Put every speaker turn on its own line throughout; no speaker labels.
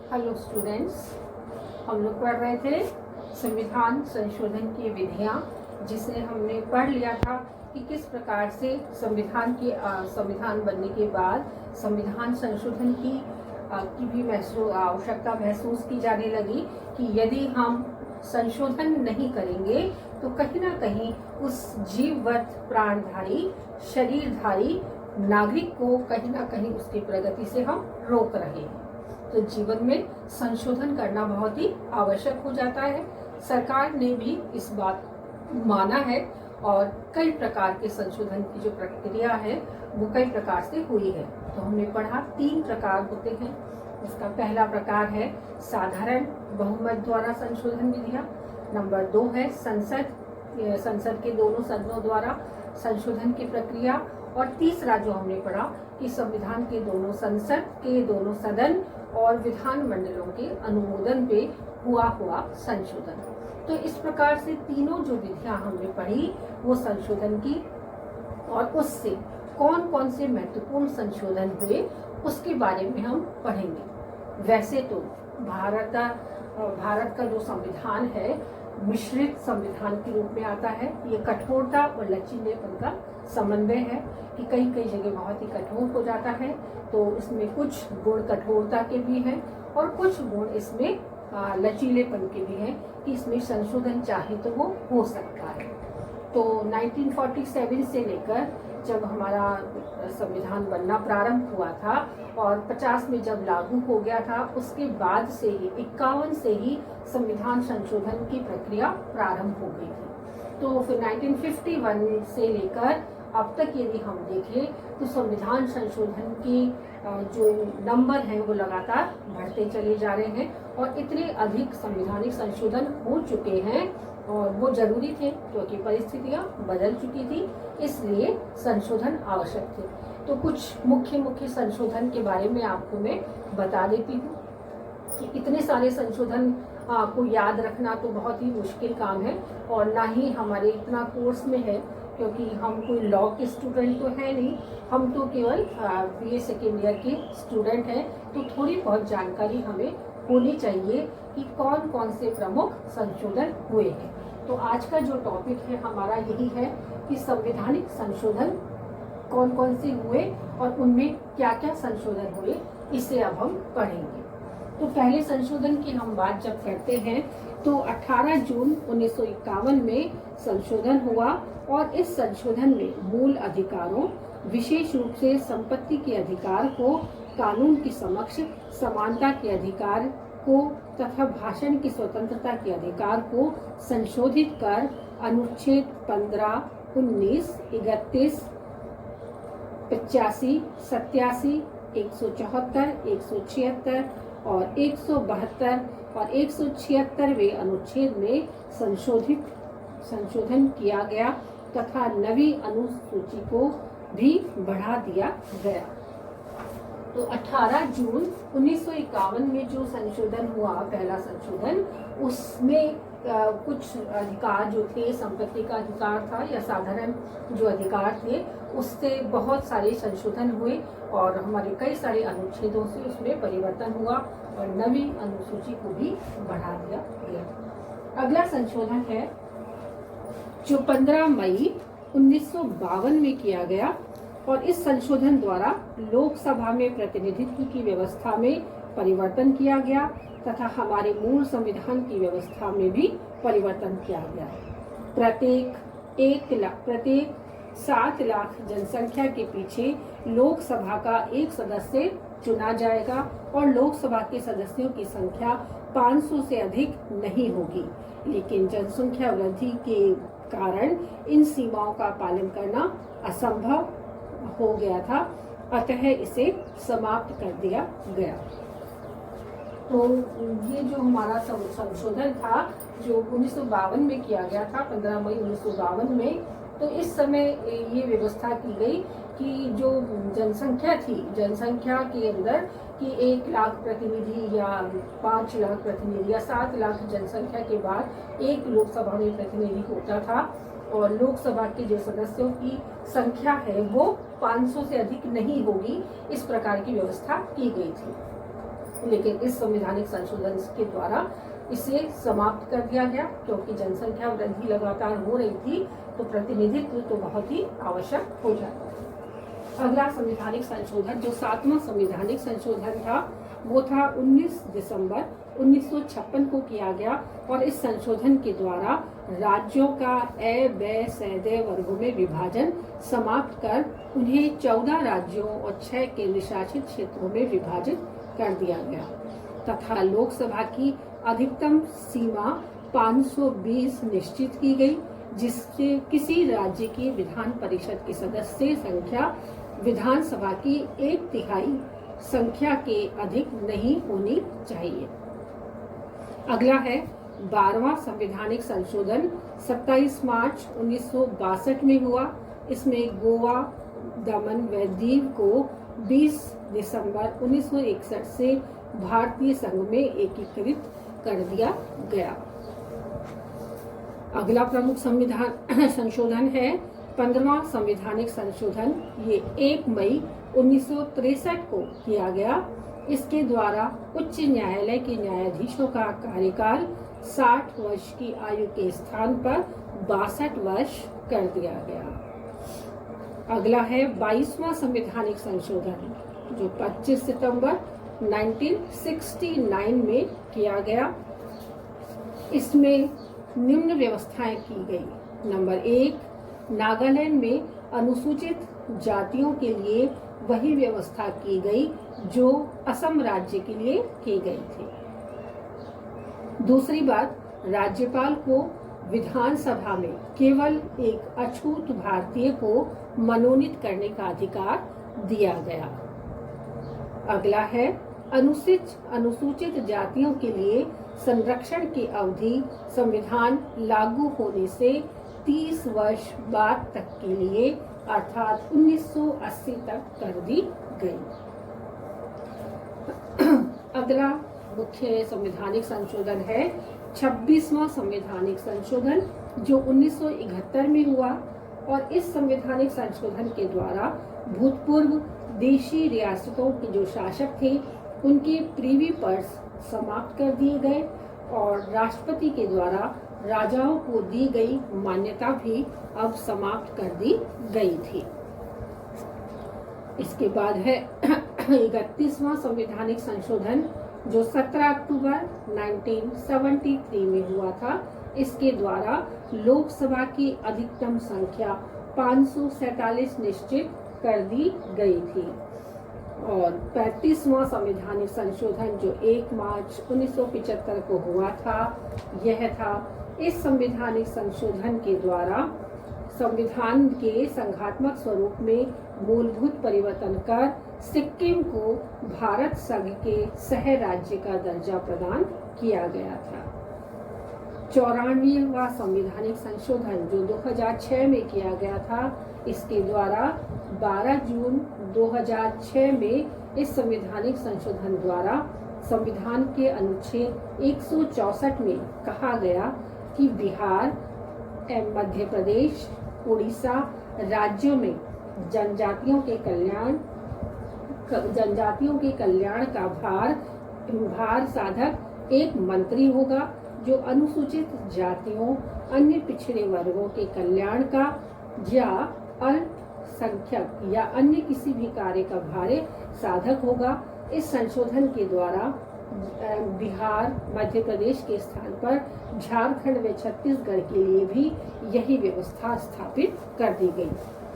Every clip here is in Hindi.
हेलो स्टूडेंट्स, हम लोग पढ़ रहे थे संविधान संशोधन की विधियां, जिसे हमने पढ़ लिया था कि किस प्रकार से संविधान बनने के बाद संविधान संशोधन की भी आवश्यकता महसूस की जाने लगी कि यदि हम संशोधन नहीं करेंगे तो कहीं ना कहीं उस जीववत प्राणधारी शरीरधारी नागरिक को कहीं ना कहीं उसकी प्रगति से हम रोक रहे हैं। तो जीवन में संशोधन करना बहुत ही आवश्यक हो जाता है। सरकार ने भी इस बात माना है और कई प्रकार के संशोधन की जो प्रक्रिया है वो कई प्रकार से हुई है। तो हमने पढ़ा 3 प्रकार होते हैं। इसका पहला प्रकार है साधारण बहुमत द्वारा संशोधन विधियां। नंबर 2 है संसद के दोनों सदनों द्वारा संशोधन की प्रक्रिया। और तीसरा जो हमने पढ़ा कि संविधान के दोनों संसद के दोनों सदन और विधान मंडलों के अनुमोदन पे हुआ संशोधन। तो इस प्रकार से तीनों जो विधियां हमने पढ़ी वो संशोधन की, और उससे कौन कौन से महत्वपूर्ण संशोधन हुए उसके बारे में हम पढ़ेंगे। वैसे तो भारत का जो संविधान है मिश्रित संविधान के रूप में आता है। ये कठोरता और लचीलेपन का समन्वय है कि कई जगह बहुत ही कठोर हो जाता है, तो इसमें कुछ गुण कठोरता के भी हैं और कुछ गुण इसमें लचीलेपन के भी हैं कि इसमें संशोधन चाहे तो वो हो सकता है। तो 1947 से लेकर जब हमारा संविधान बनना प्रारंभ हुआ था और 50 में जब लागू हो गया था, उसके बाद से ही 51 से ही संविधान संशोधन की प्रक्रिया प्रारंभ हो गई थी। तो फिर 1951 से लेकर अब तक यदि हम देखें तो संविधान संशोधन की जो नंबर हैं वो लगातार बढ़ते चले जा रहे हैं और इतने अधिक संवैधानिक संशोधन हो चुके हैं और वो जरूरी थे क्योंकि परिस्थितियां बदल चुकी थी, इसलिए संशोधन आवश्यक थे। तो कुछ मुख्य संशोधन के बारे में आपको मैं बता देती हूँ कि इतने सारे संशोधन को याद रखना तो बहुत ही मुश्किल काम है और ना ही हमारे इतना कोर्स में है, क्योंकि हम कोई लॉ के स्टूडेंट तो है नहीं, हम तो केवल BA सेकेंड ईयर के स्टूडेंट हैं। तो थोड़ी बहुत जानकारी हमें होनी चाहिए कि कौन कौन से प्रमुख संशोधन हुए हैं। तो आज का जो टॉपिक है हमारा यही है कि संवैधानिक संशोधन कौन कौन से हुए और उनमें क्या क्या संशोधन हुए, इसे अब हम पढ़ेंगे। तो पहले संशोधन की हम बात जब करते हैं तो 18 जून 1951 में संशोधन हुआ और इस संशोधन में मूल अधिकारों, विशेष रूप से संपत्ति के अधिकार को, कानून की समक्ष समानता के अधिकार को तथा भाषण की स्वतंत्रता के अधिकार को संशोधित कर अनुच्छेद 15, 19, 31, 85, 87, 174, 176 और 172 और 176वें अनुच्छेद में संशोधन किया गया तथा नवी अनुसूची को भी बढ़ा दिया गया। तो 18 जून 1951 में जो संशोधन हुआ, पहला संशोधन, उसमें कुछ अधिकार जो थे, संपत्ति का अधिकार था या साधारण जो अधिकार थे, उससे बहुत सारे संशोधन हुए और हमारे कई सारे अनुच्छेदों से उसमें परिवर्तन हुआ और नवी अनुसूची को भी बढ़ा दिया गया। अगला संशोधन है जो 15 मई 1952 में किया गया और इस संशोधन द्वारा लोकसभा में प्रतिनिधित्व की व्यवस्था में परिवर्तन किया गया तथा हमारे मूल संविधान की व्यवस्था में भी परिवर्तन किया गया। प्रत्येक 7 लाख जनसंख्या के पीछे लोकसभा का एक सदस्य चुना जाएगा और लोकसभा के सदस्यों की संख्या 500 से अधिक नहीं होगी, लेकिन जनसंख्या वृद्धि के कारण इन सीमाओं का पालन करना असंभव हो गया था, अतः इसे समाप्त कर दिया गया। तो ये जो हमारा संशोधन था जो 1952 में किया गया था, 15 मई 1952 में, तो इस समय ये व्यवस्था की गई कि जो जनसंख्या के अंदर कि 1 लाख प्रतिनिधि या 5 लाख प्रतिनिधि या 7 लाख जनसंख्या के बाद एक लोकसभा में प्रतिनिधि होता था और लोकसभा के जो सदस्यों की संख्या है वो 500 से अधिक नहीं होगी, इस प्रकार की व्यवस्था की गई थी। लेकिन इस संवैधानिक संशोधन के द्वारा इसे समाप्त कर दिया गया, क्योंकि जनसंख्या वृद्धि लगातार हो रही थी तो प्रतिनिधित्व तो बहुत ही आवश्यक हो जाता है। अगला संवैधानिक संशोधन जो 7वां संवैधानिक संशोधन था वो था 19 दिसंबर 1956 को किया गया, और इस संशोधन के द्वारा राज्यों का अ, ब, स, द वर्गों में विभाजन समाप्त कर उन्हें 14 राज्यों और 6 केंद्र शासित क्षेत्रों में विभाजित कर दिया गया, तथा लोकसभा की अधिकतम सीमा 520 निश्चित की गई, जिससे किसी राज्य की विधान परिषद की सदस्य संख्या विधानसभा की 1/3 संख्या के अधिक नहीं होनी चाहिए। अगला है 12वां संवैधानिक संशोधन 27 मार्च 1962 में हुआ। इसमें गोवा, दमन व दीव को 20 दिसंबर 1961 से भारतीय संघ में एकीकृत कर दिया गया। अगला प्रमुख संविधान संशोधन है 15वां संवैधानिक संशोधन। ये 1 मई 1963 को किया गया। इसके द्वारा उच्च न्यायालय के न्यायाधीशों का कार्यकाल 60 वर्ष की आयु के स्थान पर 62 वर्ष कर दिया गया। अगला है 22वां संवैधानिक संशोधन जो 25 सितंबर 1969 में किया गया। इसमें निम्न व्यवस्थाएं की गई। नंबर 1, नागालैंड में अनुसूचित जातियों के लिए वही व्यवस्था की गई जो असम राज्य के लिए की गई थी। दूसरी बात, राज्यपाल को विधानसभा में केवल एक अछूत भारतीय को मनोनीत करने का अधिकार दिया गया। अगला है अनुसूचित जातियों के लिए संरक्षण की अवधि संविधान लागू होने से 30 वर्ष बाद तक के लिए अर्थात 1980 तक कर दी गई। अगला मुख्य संवैधानिक संशोधन है 26वां संवैधानिक संशोधन जो 1971 में हुआ, और इस संवैधानिक संशोधन के द्वारा भूतपूर्व देशी रियासतों के जो शासक थे उनके प्रीवी पर्स समाप्त कर दिए गए, और राष्ट्रपति के द्वारा राजाओं को दी गई मान्यता भी अब समाप्त कर दी गई थी। इसके बाद है 31वां संवैधानिक संशोधन जो 17 अक्टूबर 1973 में हुआ था। इसके द्वारा लोकसभा की अधिकतम संख्या 547 निश्चित कर दी गई थी। और 35वां संवैधानिक संशोधन जो 1 मार्च 1975 को हुआ था, यह था इस संवैधानिक संशोधन के द्वारा संविधान के संघात्मक स्वरूप में मूलभूत परिवर्तन कर सिक्किम को भारत संघ के सह राज्य का दर्जा प्रदान किया गया था। 94वां संवैधानिक संशोधन जो 2006 में किया गया था, इसके द्वारा 12 जून 2006 में इस संवैधानिक संशोधन द्वारा संविधान के अनुच्छेद 164 में कहा गया कि बिहार एवं मध्य प्रदेश, उड़ीसा राज्यों में जनजातियों के कल्याण का भार साधक एक मंत्री होगा जो अनुसूचित जातियों, अन्य पिछड़े वर्गों के कल्याण का या अल्पसंख्यक या अन्य किसी भी कार्य का भार साधक होगा। इस संशोधन के द्वारा बिहार, मध्य प्रदेश के स्थान पर झारखंड व छत्तीसगढ़ के लिए भी यही व्यवस्था स्थापित कर दी गई।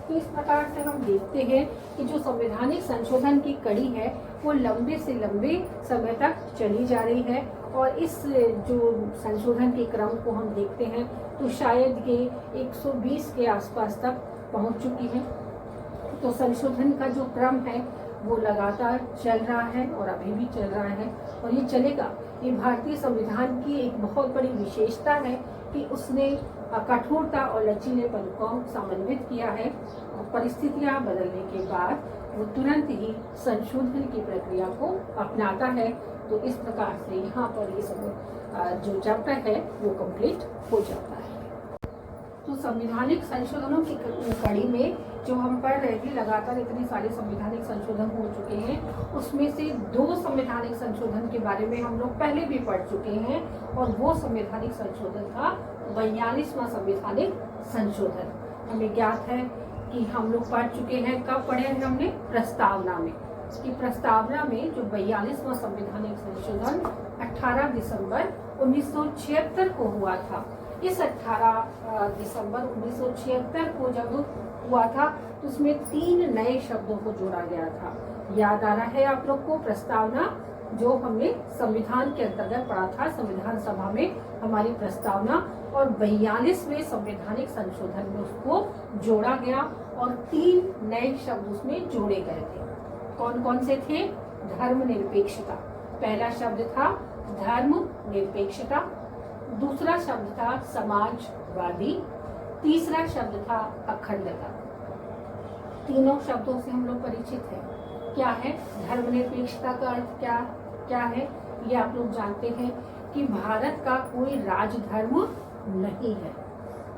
तो इस प्रकार से हम देखते हैं कि जो संवैधानिक संशोधन की कड़ी है वो लंबे से लंबे समय तक चली जा रही है, और इस जो संशोधन के क्रम को हम देखते हैं तो शायद ये 120 के आसपास तक पहुंच चुकी है। तो संशोधन का जो क्रम है वो लगातार चल रहा है और अभी भी चल रहा है और ये चलेगा। ये भारतीय संविधान की एक बहुत बड़ी विशेषता है कि उसने कठोरता और लचीलेपन को समन्वित किया है, और परिस्थितियां बदलने के बाद वो तुरंत ही संशोधन की प्रक्रिया को अपनाता है। तो इस प्रकार से यहाँ पर ये सब जो चैप्टर है वो कंप्लीट हो जाता है। तो संवैधानिक संशोधनों की कड़ी में जो हम पढ़ रहे थे, लगातार इतने सारे संवैधानिक संशोधन हो चुके हैं, उसमें से 2 संवैधानिक संशोधन के बारे में हम लोग पहले भी पढ़ चुके हैं, और वो संवैधानिक संशोधन था 42वां संवैधानिक संशोधन। हमें ज्ञात है कि हम लोग पढ़ चुके हैं, कब पढ़े हैं हमने? प्रस्तावना में। कि प्रस्तावना में जो 42वां संवैधानिक संशोधन 18 दिसंबर 1976 को हुआ था। इस 18 दिसंबर 1976 को जब हुआ था तो उसमें 3 नए शब्दों को जोड़ा गया था। याद आ रहा है आप लोग को? प्रस्तावना जो हमने संविधान के अंतर्गत पढ़ा था, संविधान सभा में हमारी प्रस्तावना, और 42वें संवैधानिक संशोधन में उसको जोड़ा गया और 3 नए शब्द उसमें जोड़े गए थे। कौन कौन से थे? धर्मनिरपेक्षता, पहला शब्द था धर्मनिरपेक्षता, दूसरा शब्द था समाजवादी, तीसरा शब्द था अखंडता। तीनों शब्दों से हम लोग परिचित हैं। क्या है धर्मनिरपेक्षता का अर्थ? क्या है ये आप लोग जानते हैं कि भारत का कोई राजधर्म नहीं है।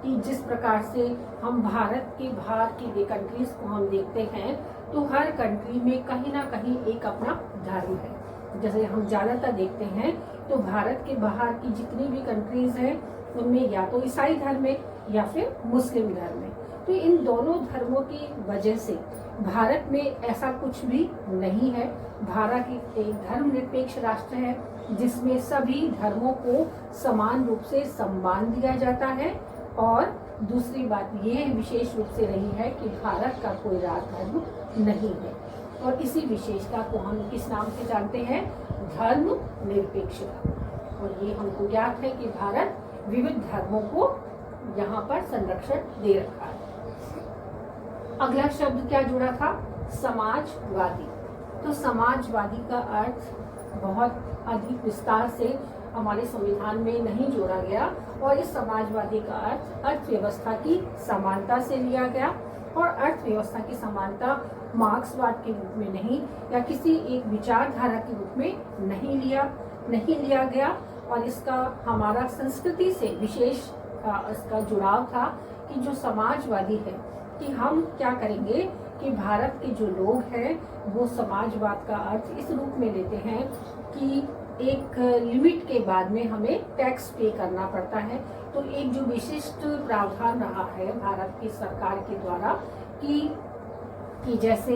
कि जिस प्रकार से हम भारत के बाहर की कंट्रीज को हम देखते हैं तो हर कंट्री में कहीं ना कहीं एक अपना धर्म है। जैसे हम ज़्यादातर देखते हैं तो भारत के बाहर की जितनी भी कंट्रीज हैं उनमें या तो ईसाई धर्म है या फिर मुस्लिम धर्म है। तो इन दोनों धर्मों की वजह से भारत में ऐसा कुछ भी नहीं है। भारत एक धर्मनिरपेक्ष राष्ट्र है जिसमें सभी धर्मों को समान रूप से सम्मान दिया जाता है। और दूसरी बात ये विशेष रूप से रही है कि भारत का कोई राजधर्म नहीं है, और इसी विशेषता को हम किस नाम से जानते हैं? धर्मनिरपेक्षता। और ये हमको ज्ञात है कि भारत विविध धर्मों को यहाँ पर संरक्षण दे रखा है। अगला शब्द क्या जुड़ा था? समाजवादी। तो समाजवादी का अर्थ बहुत अधिक विस्तार से हमारे संविधान में नहीं जोड़ा गया, और इस समाजवादी का अर्थ अर्थव्यवस्था की समानता से लिया गया। और अर्थव्यवस्था की समानता मार्क्सवाद के रूप में नहीं या किसी एक विचारधारा के रूप में नहीं लिया गया। और इसका हमारा संस्कृति से विशेष इसका जुड़ाव था कि जो समाजवादी है कि हम क्या करेंगे कि भारत के जो लोग हैं वो समाजवाद का अर्थ इस रूप में लेते हैं कि एक लिमिट के बाद में हमें टैक्स पे करना पड़ता है। तो एक जो विशिष्ट प्रावधान रहा है भारत की सरकार के द्वारा कि जैसे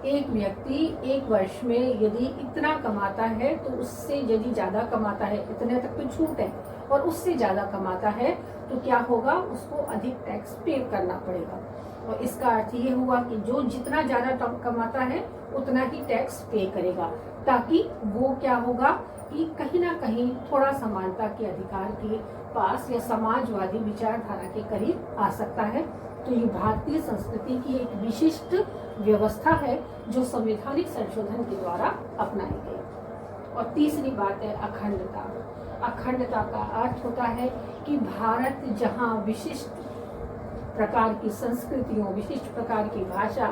एक व्यक्ति एक वर्ष में यदि इतना कमाता है तो उससे यदि ज़्यादा कमाता है, इतने तक तो छूट है, और उससे ज़्यादा कमाता है तो क्या होगा? उसको अधिक टैक्स पे करना पड़ेगा। और इसका अर्थ ये हुआ कि जो जितना ज़्यादा कमाता है उतना ही टैक्स पे करेगा, ताकि वो क्या होगा कि कहीं ना कहीं थोड़ा समानता के अधिकार के पास या समाजवादी विचारधारा के करीब आ सकता है। तो ये भारतीय संस्कृति की एक विशिष्ट व्यवस्था है जो संवैधानिक संशोधन के द्वारा अपनाई गई। और तीसरी बात है अखंडता। अखंडता का अर्थ होता है कि भारत जहाँ विशिष्ट प्रकार की संस्कृतियों, विशिष्ट प्रकार की भाषा,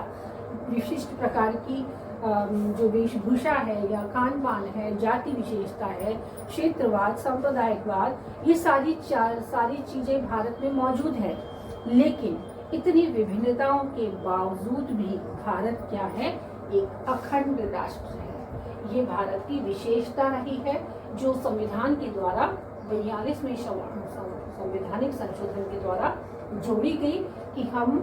विशिष्ट प्रकार की जो वेशभूषा है या खान पान है, जाति विशेषता है, क्षेत्रवाद, सांप्रदायिकवाद, ये सारी चीज़ें भारत में मौजूद है। लेकिन इतनी विभिन्नताओं के बावजूद भी भारत क्या है? एक अखंड राष्ट्र है। ये भारत की विशेषता रही है जो संविधान के द्वारा 42वें संवैधानिक संशोधन के द्वारा जोड़ी गई कि हम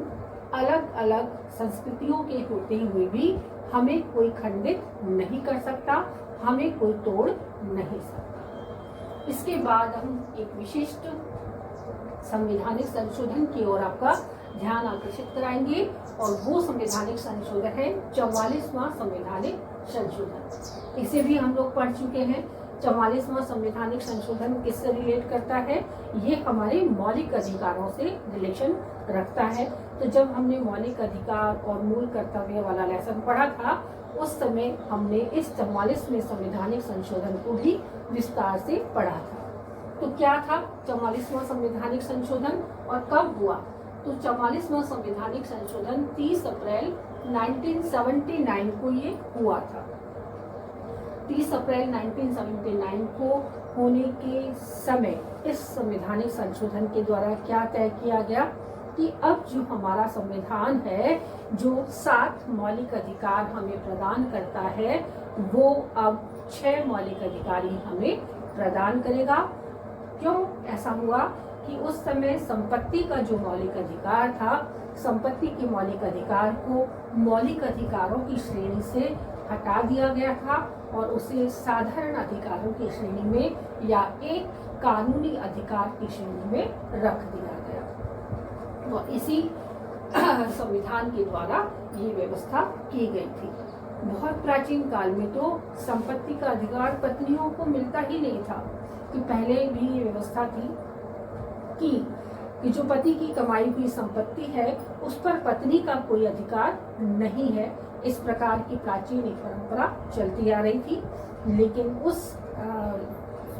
अलग अलग संस्कृतियों के होते हुए भी हमें कोई खंडित नहीं कर सकता, हमें कोई तोड़ नहीं सकता। इसके बाद हम एक विशिष्ट संवैधानिक संशोधन की ओर आपका ध्यान आकर्षित कराएंगे, और वो संवैधानिक संशोधन है 44वां संवैधानिक संशोधन। इसे भी हम लोग पढ़ चुके हैं। 44वां संवैधानिक संशोधन किससे रिलेट करता है? ये हमारे मौलिक अधिकारों से रिलेशन रखता है। तो जब हमने मौलिक अधिकार और मूल कर्तव्य वाला लेसन पढ़ा था उस समय हमने इस 44वें संवैधानिक संशोधन को भी विस्तार से पढ़ा था। तो क्या था 44वां संवैधानिक संशोधन और कब हुआ? तो 44वां संवैधानिक संशोधन 30 अप्रैल 1979 को ये हुआ था। 30 अप्रैल 1979 को होने के समय इस संवैधानिक संशोधन के द्वारा क्या तय किया गया कि अब जो हमारा संविधान है, जो 7 मौलिक अधिकार हमें प्रदान करता है, वो अब 6 मौलिक अधिकार ही हमें प्रदान करेगा। क्यों ऐसा हुआ कि उस समय संपत्ति का जो मौलिक अधिकार था, संपत्ति के मौलिक अधिकार को मौलिक अधिकारों की श्रेणी से हटा दिया गया था और उसे साधारण अधिकारों की श्रेणी में या एक कानूनी अधिकार की श्रेणी में रख दिया गया। तो इसी संविधान के द्वारा ये व्यवस्था की गई थी। बहुत प्राचीन काल में तो संपत्ति का अधिकार पत्नियों को मिलता ही नहीं था, कि पहले भी ये व्यवस्था थी कि जो पति की कमाई हुई संपत्ति है उस पर पत्नी का कोई अधिकार नहीं है। इस प्रकार की प्राचीन एक परंपरा चलती आ रही थी, लेकिन उस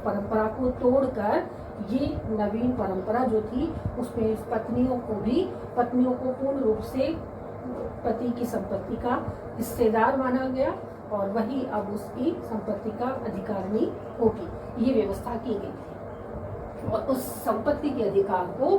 परंपरा को तोड़कर ये नवीन परंपरा जो थी उसमें पत्नियों को पूर्ण रूप से पति की संपत्ति का हिस्सेदार माना गया और वही अब उसकी संपत्ति का अधिकारिणी होगी, ये व्यवस्था की गई थी। और उस संपत्ति के अधिकार को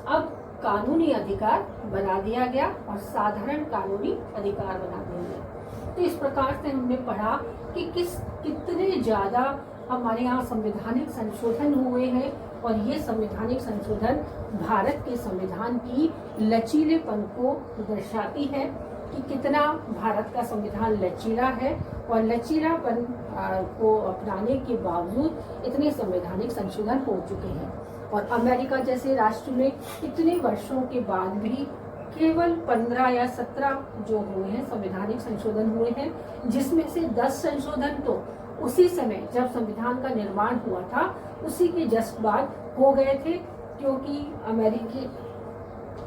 अब कानूनी अधिकार बना दिया गया और साधारण कानूनी अधिकार बना दिया गया। तो इस प्रकार से हमने पढ़ा कि कितने ज़्यादा हमारे यहाँ संवैधानिक संशोधन हुए हैं और ये संवैधानिक संशोधन भारत के संविधान की लचीलेपन को दर्शाती है कि कितना भारत का संविधान लचीला है और लचीलापन को अपनाने के बावजूद इतने संवैधानिक संशोधन हो चुके हैं। और अमेरिका जैसे राष्ट्र में इतने वर्षों के बाद भी केवल 15 या 17 जो हुए हैं संवैधानिक संशोधन हुए हैं, जिसमें से 10 संशोधन तो उसी समय जब संविधान का निर्माण हुआ था उसी के जस्ट बाद हो गए थे, क्योंकि अमेरिकी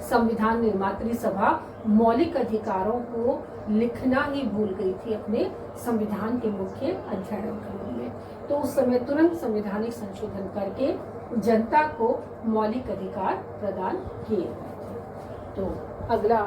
संविधान निर्मात्री सभा मौलिक अधिकारों को लिखना ही भूल गई थी अपने संविधान के मुख्य अध्यायों में। तो उस समय तुरंत संवैधानिक संशोधन करके जनता को मौलिक अधिकार प्रदान किए गए थे। तो अगला